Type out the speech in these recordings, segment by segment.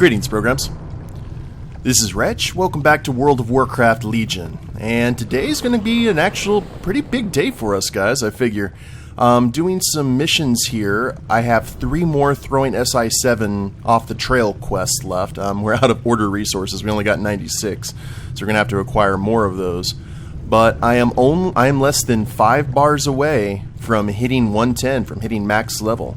Greetings, programs. This is Wretch. Welcome back to World of Warcraft Legion. And today's going to be an actual pretty big day for us, guys, I figure. Doing some missions here. I have 3 more throwing SI-7 off the trail quests left. We're out of order resources. We only got 96, so we're going to have to acquire more of those. But I am less than 5 bars away from hitting 110, from hitting max level.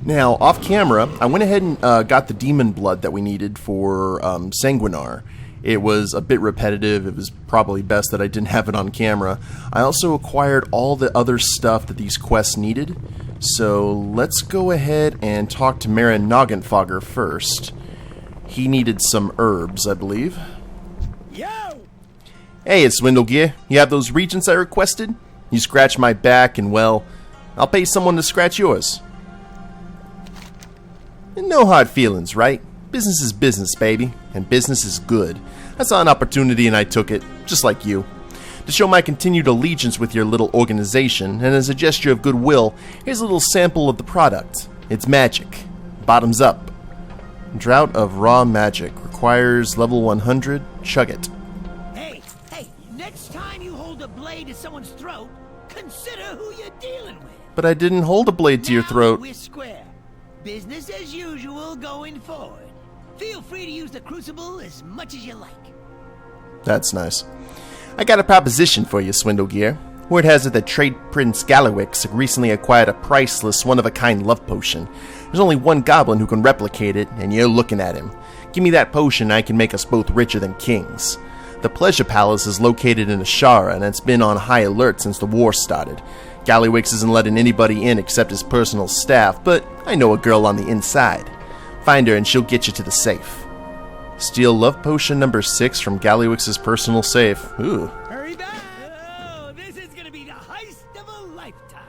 Now, off camera, I went ahead and got the demon blood that we needed for Sanguinar. It was a bit repetitive. It was probably best that I didn't have it on camera. I also acquired all the other stuff that these quests needed. So let's go ahead and talk to Marin Noggenfogger first. He needed some herbs, I believe. Yo! Hey, it's Swindlegear. You have those regents I requested? You scratch my back and, well, I'll pay someone to scratch yours. No hard feelings, right? Business is business, baby, and business is good. I saw an opportunity and I took it, just like you. To show my continued allegiance with your little organization, and as a gesture of goodwill, here's a little sample of the product. It's magic. Bottoms up. Drought of raw magic. Requires level 100. Chug it. Hey, next time you hold a blade to someone's throat, consider who you're dealing with. But I didn't hold a blade to your throat. We're square. Business as usual going forward. Feel free to use the crucible as much as you like. That's nice. I got a proposition for you, Swindlegear. Word has it that Trade Prince Gallywix recently acquired a priceless, one-of-a-kind love potion. There's only one goblin who can replicate it, and you're looking at him. Give me that potion and I can make us both richer than kings. The Pleasure Palace is located in Ashara, and it's been on high alert since the war started. Gallywix isn't letting anybody in except his personal staff, but I know a girl on the inside. Find her and she'll get you to the safe. Steal love potion number 6 from Gallywix's personal safe. Ooh. Hurry back! Oh, this is gonna be the heist of a lifetime.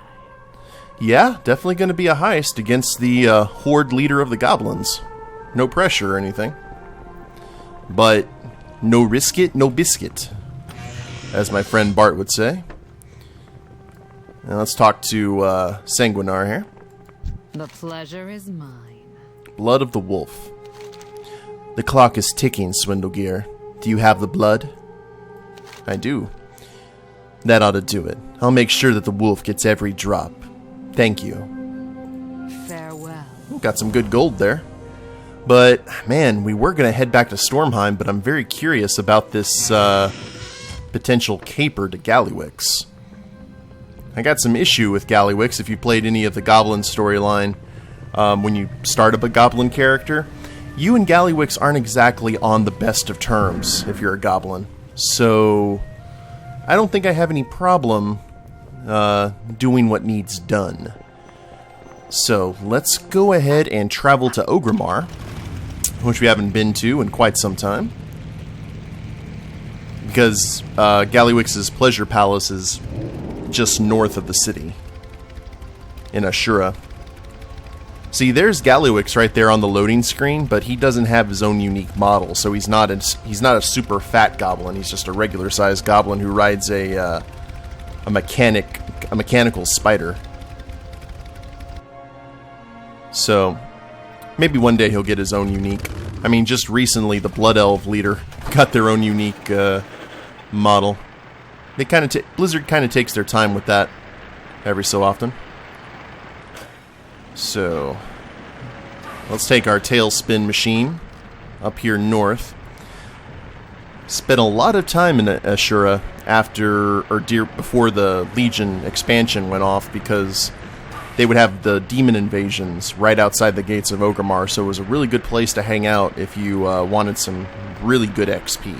Yeah, definitely gonna be a heist against the horde leader of the goblins. No pressure or anything. But no risk it, no biscuit, as my friend Bart would say. Now let's talk to Sanguinar here. The pleasure is mine. Blood of the wolf. The clock is ticking, Swindlegear. Do you have the blood? I do. That ought to do it. I'll make sure that the wolf gets every drop. Thank you. Farewell. Got some good gold there. But, man, we were going to head back to Stormheim, but I'm very curious about this potential caper to Gallywix. I got some issue with Gallywix if you played any of the Goblin storyline. When you start up a Goblin character, you and Gallywix aren't exactly on the best of terms if you're a Goblin. So, I don't think I have any problem doing what needs done. So, let's go ahead and travel to Orgrimmar, which we haven't been to in quite some time. Because Gallywix's Pleasure Palace is just north of the city, in Ashura. See, there's Gallywix right there on the loading screen, but he doesn't have his own unique model, so he's not a super fat goblin. He's just a regular-sized goblin who rides a mechanical spider. So maybe one day he'll get his own unique. I mean, just recently the Blood Elf leader got their own unique model. They Blizzard kind of takes their time with that every so often. So, let's take our tailspin machine up here north. Spent a lot of time in Ashura before the Legion expansion went off, because they would have the demon invasions right outside the gates of Orgrimmar, so it was a really good place to hang out if you wanted some really good XP.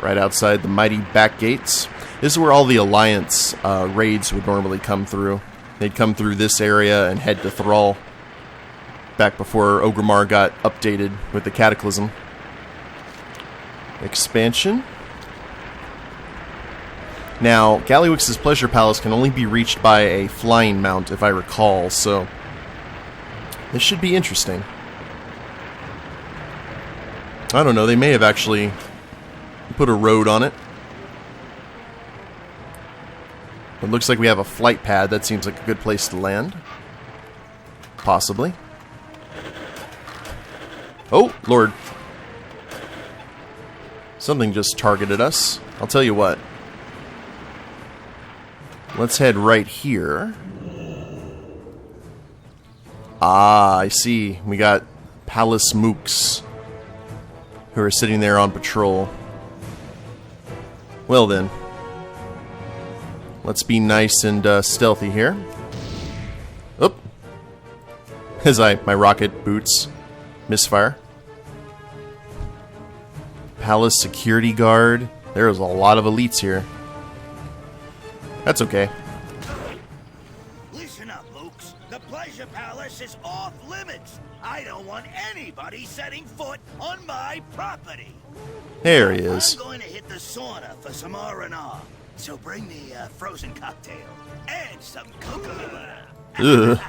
Right outside the mighty back gates. This is where all the Alliance raids would normally come through. They'd come through this area and head to Thrall, back before Orgrimmar got updated with the Cataclysm expansion. Now, Gallywix's Pleasure Palace can only be reached by a flying mount, if I recall, so this should be interesting. I don't know, they may have actually put a road on it. It looks like we have a flight pad. That seems like a good place to land. Possibly. Oh, Lord. Something just targeted us. I'll tell you what. Let's head right here. Ah, I see. We got Palace Mooks who are sitting there on patrol. Well then. Let's be nice and stealthy here. Oop. As my rocket boots misfire. Palace security guard. There's a lot of elites here. That's okay. Listen up, Mooks. The Pleasure Palace is off limits. I don't want anybody setting foot on my property. There he is. I'm going to hit the sauna for some R&R. So bring me a frozen cocktail and some cocoa butter. Ugh.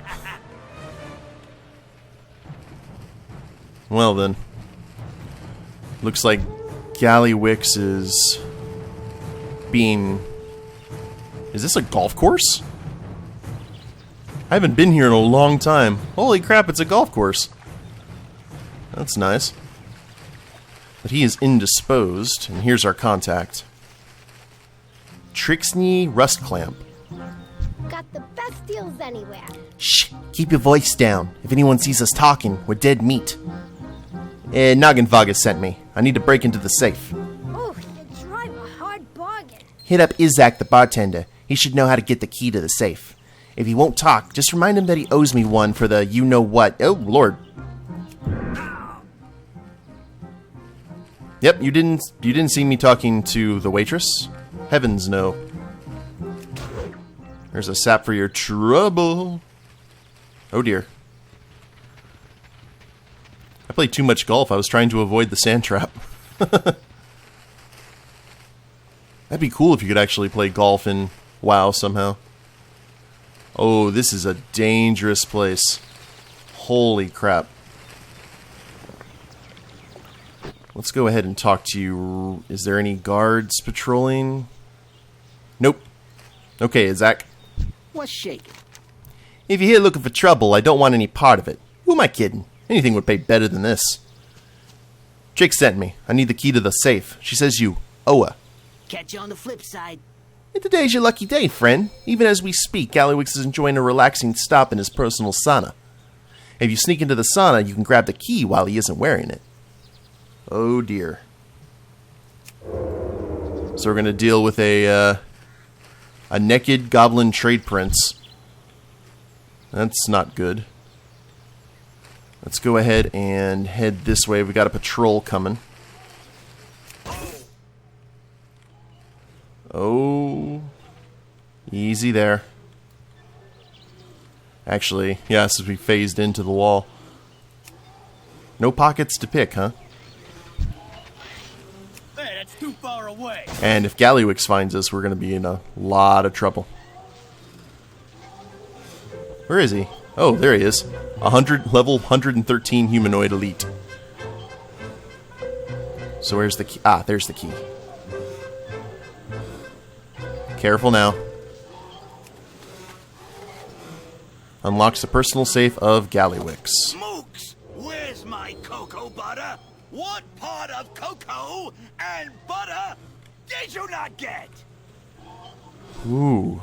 Well then. Looks like Gallywix is being... Is this a golf course? I haven't been here in a long time. Holy crap, it's a golf course. That's nice. But he is indisposed, and here's our contact. Trixney Rustclamp. Got the best deals anywhere. Shh, keep your voice down. If anyone sees us talking, we're dead meat. Noggenfogger sent me. I need to break into the safe. Oh, you drive a hard bargain. Hit up Izak, the bartender. He should know how to get the key to the safe. If he won't talk, just remind him that he owes me one for the you-know-what. Oh, Lord. Yep, you didn't see me talking to the waitress? Heavens no. There's a sap for your trouble. Oh dear. I played too much golf. I was trying to avoid the sand trap. That'd be cool if you could actually play golf in WoW somehow. Oh, this is a dangerous place. Holy crap. Let's go ahead and talk to you. Is there any guards patrolling? Nope. Okay, Zach. What's shaking? If you're here looking for trouble, I don't want any part of it. Who am I kidding? Anything would pay better than this. Chick sent me. I need the key to the safe. She says you owe her. Catch you on the flip side. And today's your lucky day, friend. Even as we speak, Gallywix is enjoying a relaxing stop in his personal sauna. If you sneak into the sauna, you can grab the key while he isn't wearing it. Oh dear. So we're going to deal with a naked goblin trade prince. That's not good. Let's go ahead and head this way. We got a patrol coming. Oh. Easy there. Actually, yeah, this is we phased into the wall. No pockets to pick, huh? Hey, that's too far away. And if Gallywix finds us, we're going to be in a lot of trouble. Where is he? Oh, there he is. Level 113 humanoid elite. So where's the key? Ah, there's the key. Careful now. Unlocks the personal safe of Gallywix. Mooks, where's my cocoa butter? What part of cocoa and butter did you not get? Ooh.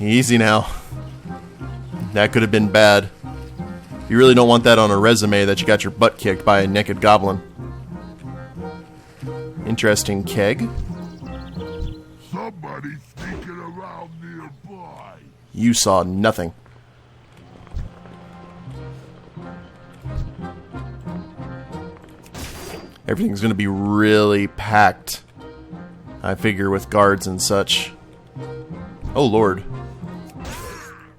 Easy now. That could have been bad. You really don't want that on a resume that you got your butt kicked by a naked goblin. Interesting keg. Somebody sneaking around nearby. You saw nothing. Everything's going to be really packed, I figure, with guards and such. Oh, Lord.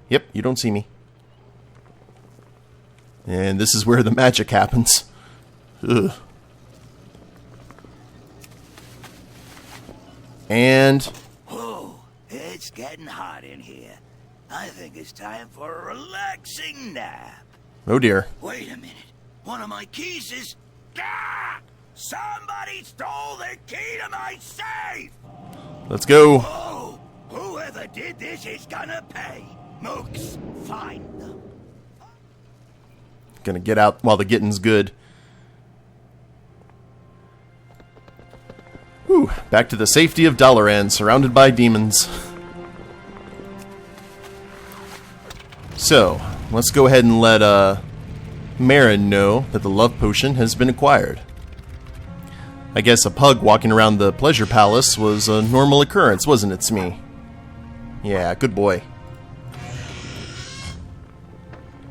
Yep, you don't see me. And this is where the magic happens. Ugh. And... Oh, it's getting hot in here. I think it's time for a relaxing nap. oh dear. Wait a minute. One of my keys is... Ah! Somebody stole the key to my safe! Let's go. Oh, whoever did this is gonna pay. Mooks, find them. Gonna get out while the getting's good. Whew, back to the safety of Dalaran, surrounded by demons. So, let's go ahead and let Marin know that the love potion has been acquired. I guess a pug walking around the pleasure palace was a normal occurrence, wasn't it, Smee? Yeah, good boy.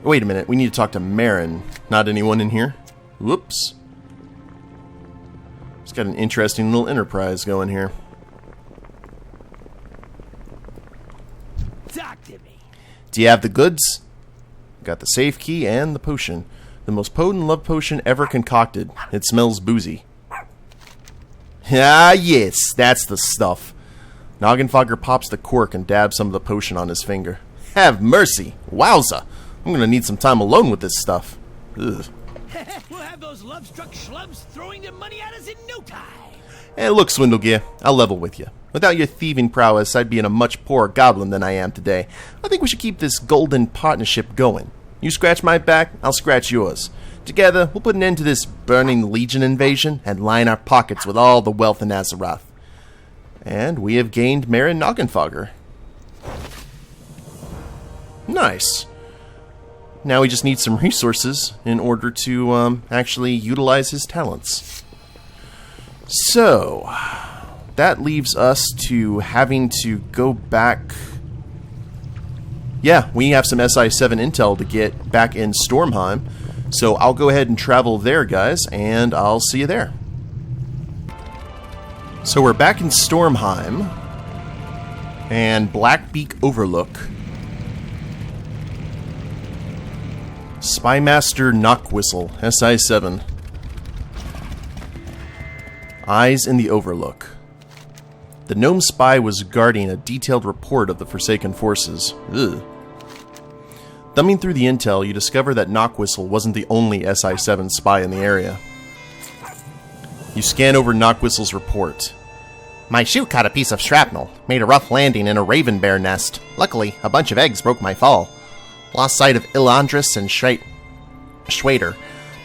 Wait a minute, we need to talk to Marin, not anyone in here. Whoops. It's got an interesting little enterprise going here. Talk to me. Do you have the goods? Got the safe key and the potion. The most potent love potion ever concocted. It smells boozy. Ah, yes, that's the stuff. Noggenfogger pops the cork and dabs some of the potion on his finger. Have mercy. Wowza. I'm gonna need some time alone with this stuff. Ugh. We'll have those love-struck schlubs throwing their money at us in no time. Hey, look, Swindlegear, I'll level with you. Without your thieving prowess, I'd be in a much poorer goblin than I am today. I think we should keep this golden partnership going. You scratch my back, I'll scratch yours. Together, we'll put an end to this burning legion invasion and line our pockets with all the wealth in Azeroth. And we have gained Marin Noggenfogger. Nice. Now we just need some resources in order to actually utilize his talents. So, that leaves us to having to go back. Yeah, we have some SI7 intel to get back in Stormheim. So I'll go ahead and travel there, guys, and I'll see you there. So we're back in Stormheim. And Blackbeak Overlook. Spymaster Knockwhistle, SI7. Eyes in the Overlook. The gnome spy was guarding a detailed report of the Forsaken forces. Ugh. Thumbing through the intel, you discover that Knockwhistle wasn't the only SI7 spy in the area. You scan over Knockwhistle's report. My chute caught a piece of shrapnel, made a rough landing in a raven bear nest. Luckily, a bunch of eggs broke my fall. Lost sight of Ilandris and Schwader.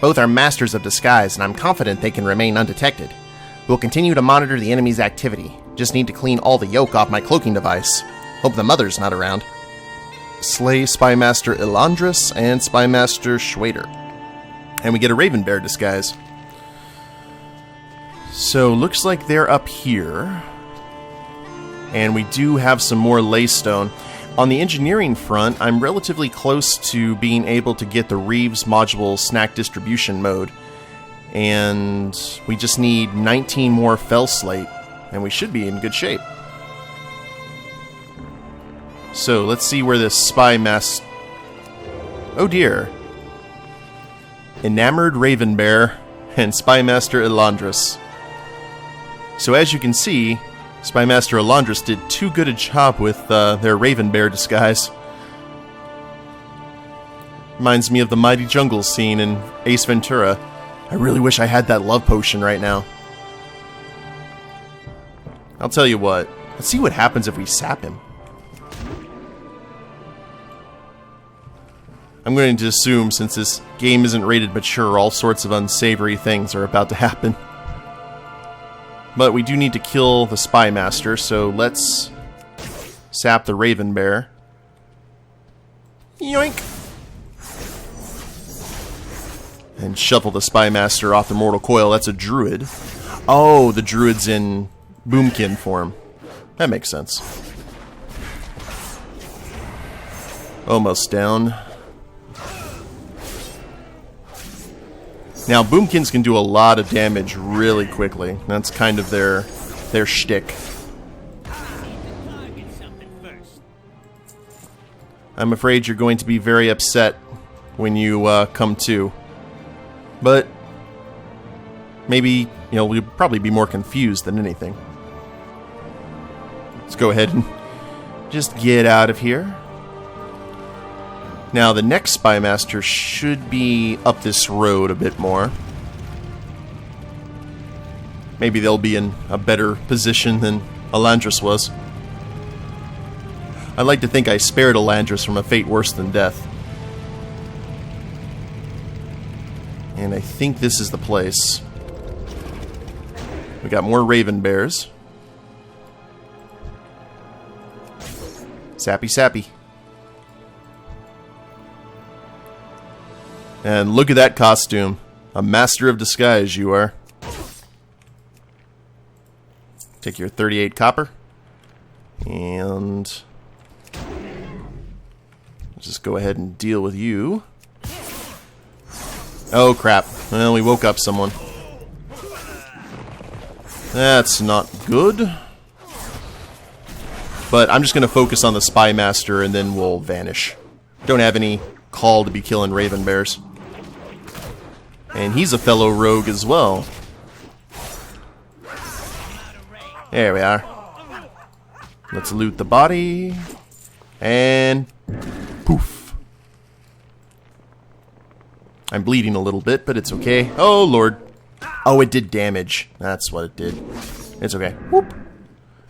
Both are masters of disguise, and I'm confident they can remain undetected. We'll continue to monitor the enemy's activity. Just need to clean all the yolk off my cloaking device. Hope the mother's not around. Slay Spymaster Ilandris and Spymaster Schwader. And we get a raven bear disguise. So, looks like they're up here. And we do have some more laystone. On the engineering front, I'm relatively close to being able to get the Reeves module snack distribution mode. And we just need 19 more fell slate, and we should be in good shape. So, let's see where this spy mask... Oh dear. Enamored Raven Bear and Spymaster Ilandris. So as you can see, Spymaster Ilandris did too good a job with their Raven Bear disguise. Reminds me of the Mighty Jungle scene in Ace Ventura. I really wish I had that love potion right now. I'll tell you what, let's see what happens if we sap him. I'm going to assume, since this game isn't rated mature, all sorts of unsavory things are about to happen. But we do need to kill the Spy Master, so let's sap the Raven Bear. Yoink! And shuffle the Spy Master off the Mortal Coil. That's a druid. Oh, the druid's in Boomkin form. That makes sense. Almost down. Now, Boomkins can do a lot of damage really quickly. That's kind of their shtick. I'm afraid you're going to be very upset when you come to. But maybe, you'll probably be more confused than anything. Let's go ahead and just get out of here. Now, the next Spy Master should be up this road a bit more. Maybe they'll be in a better position than Ilandris was. I'd like to think I spared Elandris from a fate worse than death. And I think this is the place. We got more raven bears. Sappy, sappy. And look at that costume. A master of disguise, you are. Take your 38 copper. And let's just go ahead and deal with you. Oh, crap. Well, we woke up someone. That's not good. But I'm just going to focus on the Spy Master and then we'll vanish. Don't have any call to be killing raven bears. And he's a fellow rogue as well. There we are. Let's loot the body. And poof. I'm bleeding a little bit, but it's okay. Oh, Lord. Oh, it did damage. That's what it did. It's okay. Whoop.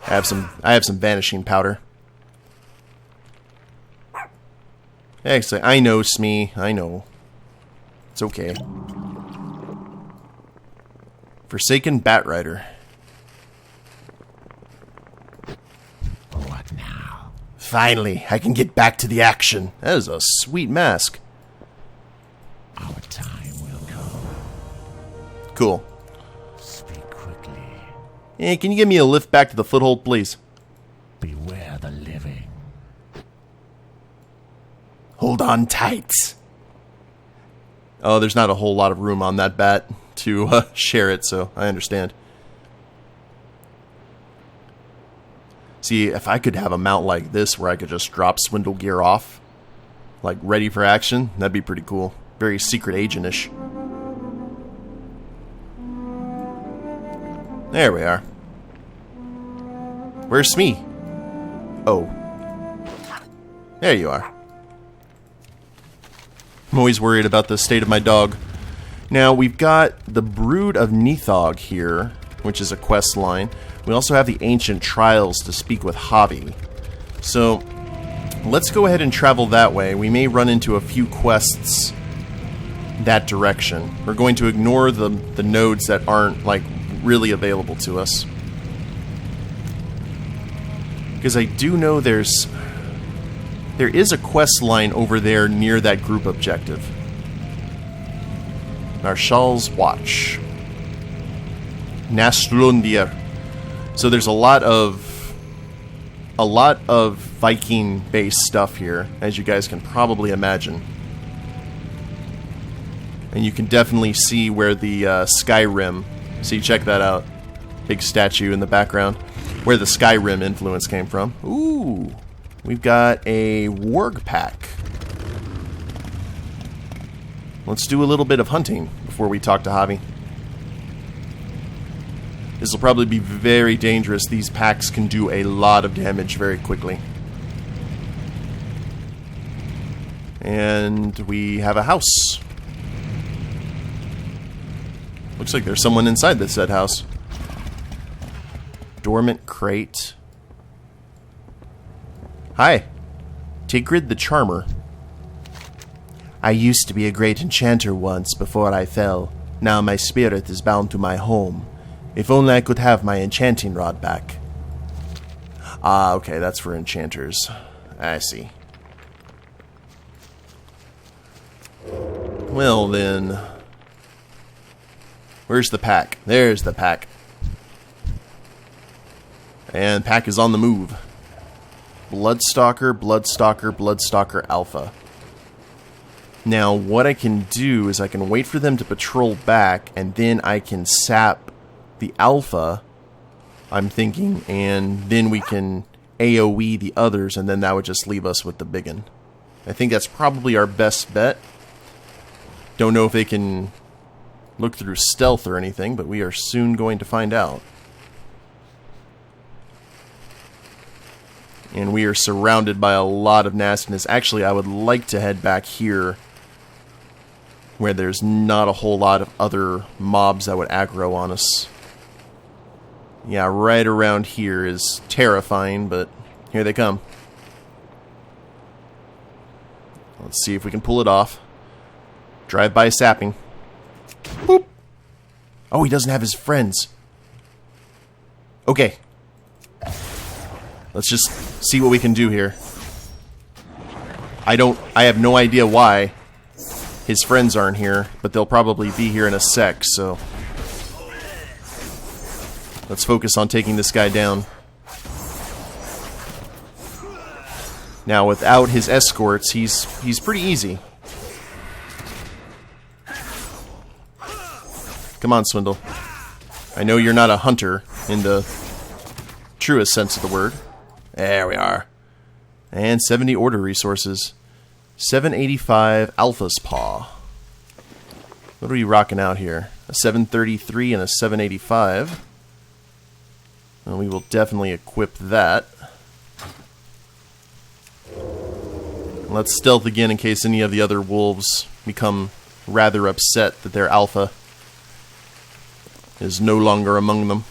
I have some vanishing powder. Actually, I know, Smee. I know. It's okay. Forsaken Batrider. What now? Finally, I can get back to the action. That is a sweet mask. Our time will come. Cool. Speak quickly. Hey, can you give me a lift back to the foothold, please? Beware the living. Hold on tight. Oh, there's not a whole lot of room on that bat to share it, so I understand. See, if I could have a mount like this where I could just drop Swindlegear off, like ready for action, that'd be pretty cool. Very secret agent-ish. There we are. Where's Smee? Oh. There you are. I'm always worried about the state of my dog. Now, we've got the Brood of Nithog here, which is a quest line. We also have the Ancient Trials to speak with Javi. So, let's go ahead and travel that way. We may run into a few quests that direction. We're going to ignore the nodes that aren't, like, really available to us. Because I do know there is a quest line over there near that group objective. Marshal's Watch. Naslundir. So there's a lot of Viking-based stuff here, as you guys can probably imagine. And you can definitely see where the Skyrim. See, check that out. Big statue in the background. Where the Skyrim influence came from. Ooh. We've got a warg pack. Let's do a little bit of hunting before we talk to Javi. This will probably be very dangerous. These packs can do a lot of damage very quickly. And we have a house. Looks like there's someone inside this said house. Dormant crate. Hi. Tigrid the Charmer. I used to be a great enchanter once before I fell. Now my spirit is bound to my home. If only I could have my enchanting rod back. Ah, okay, that's for enchanters. I see. Well then... Where's the pack? There's the pack. And pack is on the move. Bloodstalker, Bloodstalker, Bloodstalker Alpha. Now, what I can do is I can wait for them to patrol back, and then I can sap the Alpha, I'm thinking, and then we can AoE the others, and then that would just leave us with the biggin. I think that's probably our best bet. Don't know if they can look through stealth or anything, but we are soon going to find out. And we are surrounded by a lot of nastiness. Actually, I would like to head back here where there's not a whole lot of other mobs that would aggro on us. Yeah, right around here is terrifying, but here they come. Let's see if we can pull it off. Drive-by sapping. Boop. Oh, he doesn't have his friends. Okay. Let's just see what we can do here. I have no idea why his friends aren't here, but they'll probably be here in a sec, so let's focus on taking this guy down. Now, without his escorts, he's pretty easy. Come on, Swindle. I know you're not a hunter in the truest sense of the word. There we are. And 70 order resources. 785 Alpha's Paw. What are we rocking out here? A 733 and a 785. And we will definitely equip that. Let's stealth again in case any of the other wolves become rather upset that their alpha is no longer among them.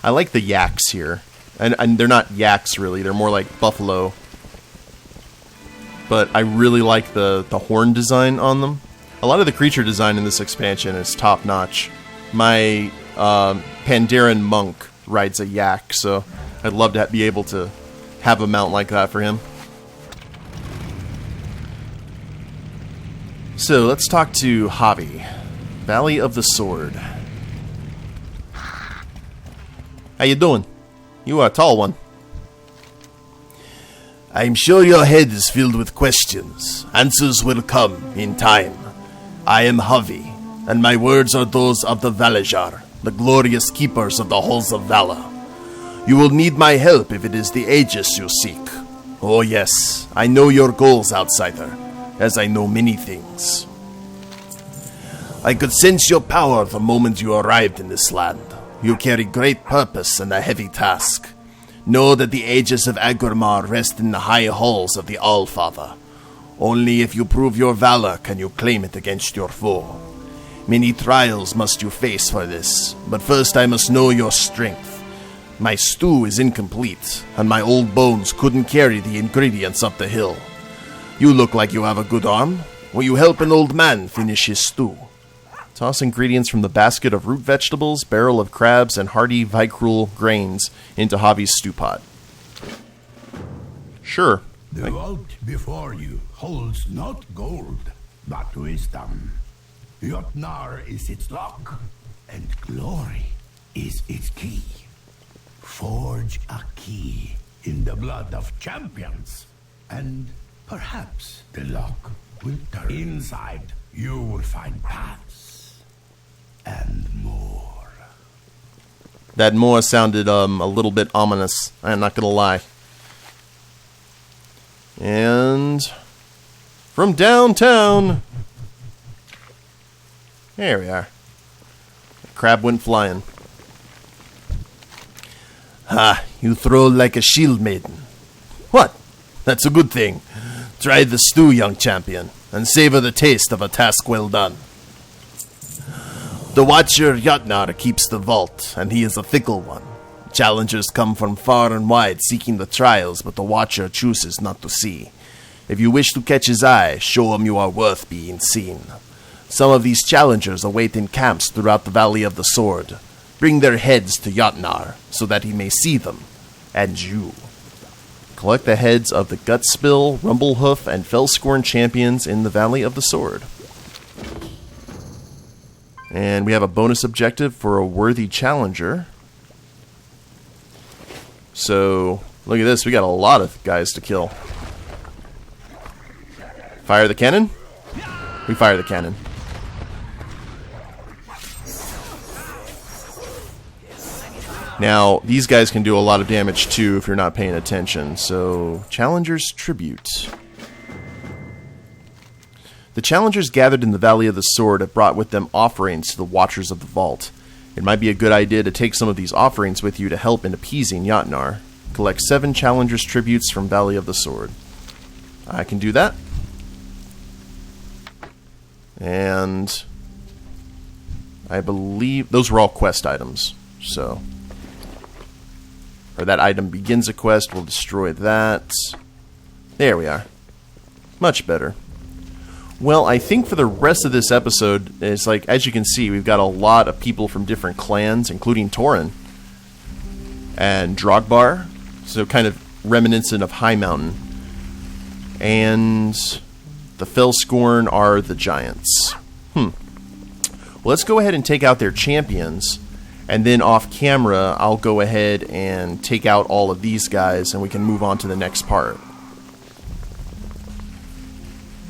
I like the yaks here. And they're not yaks, really. They're more like buffalo. But I really like the horn design on them. A lot of the creature design in this expansion is top-notch. My Pandaren monk rides a yak, so I'd love to be able to have a mount like that for him. So, let's talk to Javi. Valley of the Sword. How you doing? You are a tall one. I'm sure your head is filled with questions. Answers will come in time. I am Javi, and my words are those of the Valajar, the glorious keepers of the halls of valor. You will need my help if it is the Aegis you seek. Oh yes, I know your goals, outsider, as I know many things. I could sense your power the moment you arrived in this land. You carry great purpose and a heavy task. Know that the Aegis of Agurmar rest in the high halls of the Allfather. Only if you prove your valor can you claim it against your foe. Many trials must you face for this, but first I must know your strength. My stew is incomplete, and my old bones couldn't carry the ingredients up the hill. You look like you have a good arm. Will you help an old man finish his stew? Toss ingredients from the basket of root vegetables, barrel of crabs, and hearty Vicrul grains into Javi's stew pot. Sure. The vault before you holds not gold, but wisdom. Jotnar is its lock, and glory is its key. Forge a key in the blood of champions, and perhaps the lock will turn. Inside, you will find paths. And more. That more sounded a little bit ominous. I'm not gonna lie. And from downtown. There we are. The crab went flying. Ha! You throw like a shield maiden. What? That's a good thing. Try the stew, young champion, and savor the taste of a task well done. The Watcher Jotnar keeps the vault, and he is a fickle one. Challengers come from far and wide seeking the trials, but the Watcher chooses not to see. If you wish to catch his eye, show him you are worth being seen. Some of these challengers await in camps throughout the Valley of the Sword. Bring their heads to Jotnar, so that he may see them, and you. Collect the heads of the Gutspill, Rumblehoof, and Fellscorn champions in the Valley of the Sword. And we have a bonus objective for a worthy challenger. So, look at this. We got a lot of guys to kill. Fire the cannon? We fire the cannon. Now, these guys can do a lot of damage too if you're not paying attention. So, Challenger's Tribute. The challengers gathered in the Valley of the Sword have brought with them offerings to the Watchers of the Vault. It might be a good idea to take some of these offerings with you to help in appeasing Jotnar. Collect 7 challengers' tributes from Valley of the Sword. I can do that. And I believe those were all quest items. So, or that item begins a quest, we'll destroy that. There we are. Much better. Well, I think for the rest of this episode, it's like, as you can see, we've got a lot of people from different clans, including Tauren and Drogbar, so kind of reminiscent of High Mountain. And the Fellscorn are the giants. Well, let's go ahead and take out their champions, and then off camera, I'll go ahead and take out all of these guys, and we can move on to the next part.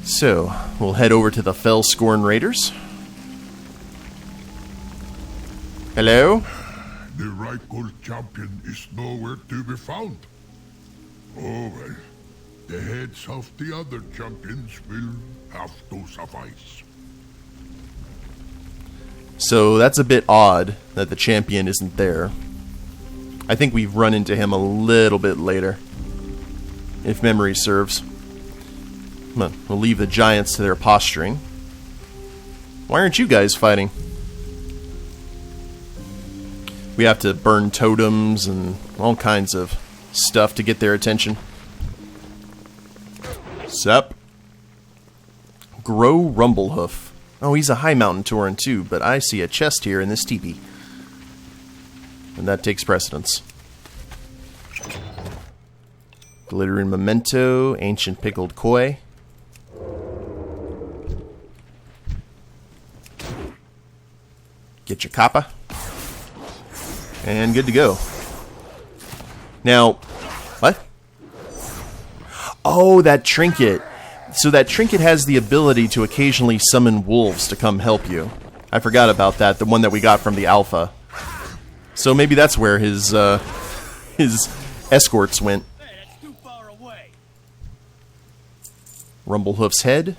So, we'll head over to the Fellscorn Raiders. Hello? The rightful champion is nowhere to be found. Oh well, the heads of the other champions will have to suffice. So that's a bit odd that the champion isn't there. I think we've run into him a little bit later, if memory serves. Come on, we'll leave the giants to their posturing. Why aren't you guys fighting? We have to burn totems and all kinds of stuff to get their attention. Sup? Grow Rumblehoof. Oh, he's a High Mountain Tauren too, but I see a chest here in this teepee. And that takes precedence. Glittering Memento, Ancient Pickled Koi. Get your kappa. And good to go. Now, what? Oh, that trinket. So that trinket has the ability to occasionally summon wolves to come help you. I forgot about that, the one that we got from the alpha. So maybe that's where his escorts went. Hey, that's too far away. Rumblehoof's head.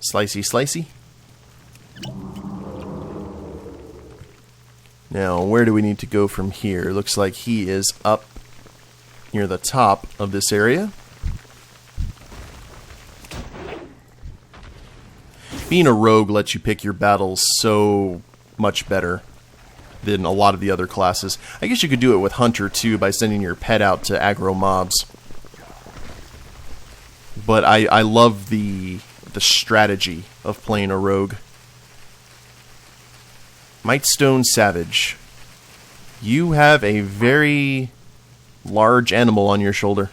Slicey, slicey. Now, where do we need to go from here? Looks like he is up near the top of this area. Being a rogue lets you pick your battles so much better than a lot of the other classes. I guess you could do it with Hunter too by sending your pet out to aggro mobs. But I love the strategy of playing a rogue. Mightstone Savage. You have a very large animal on your shoulder.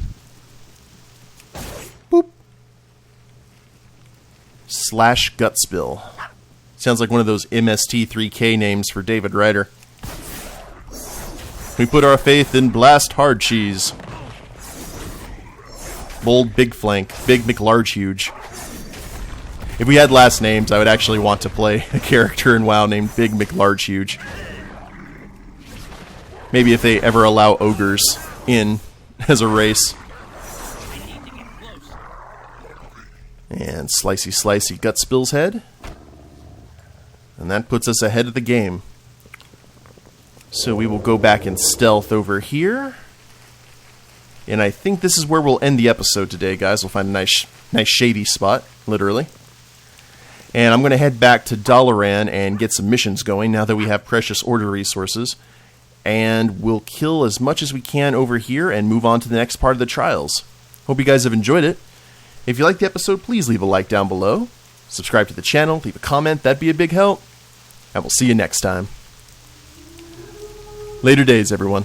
Boop. Slash Gutspill. Sounds like one of those MST3K names for David Ryder. We put our faith in Blast Hard Cheese. Bold Big Flank. Big McLarge Huge. If we had last names, I would actually want to play a character in WoW named Big McLarge Huge. Maybe if they ever allow ogres in as a race. And Slicey Slicey Gutspill's head. And that puts us ahead of the game. So we will go back in stealth over here. And I think this is where we'll end the episode today, guys. We'll find a nice shady spot, literally. And I'm going to head back to Dalaran and get some missions going now that we have Precious Order resources. And we'll kill as much as we can over here and move on to the next part of the trials. Hope you guys have enjoyed it. If you liked the episode, please leave a like down below. Subscribe to the channel, leave a comment, that'd be a big help. And we'll see you next time. Later days, everyone.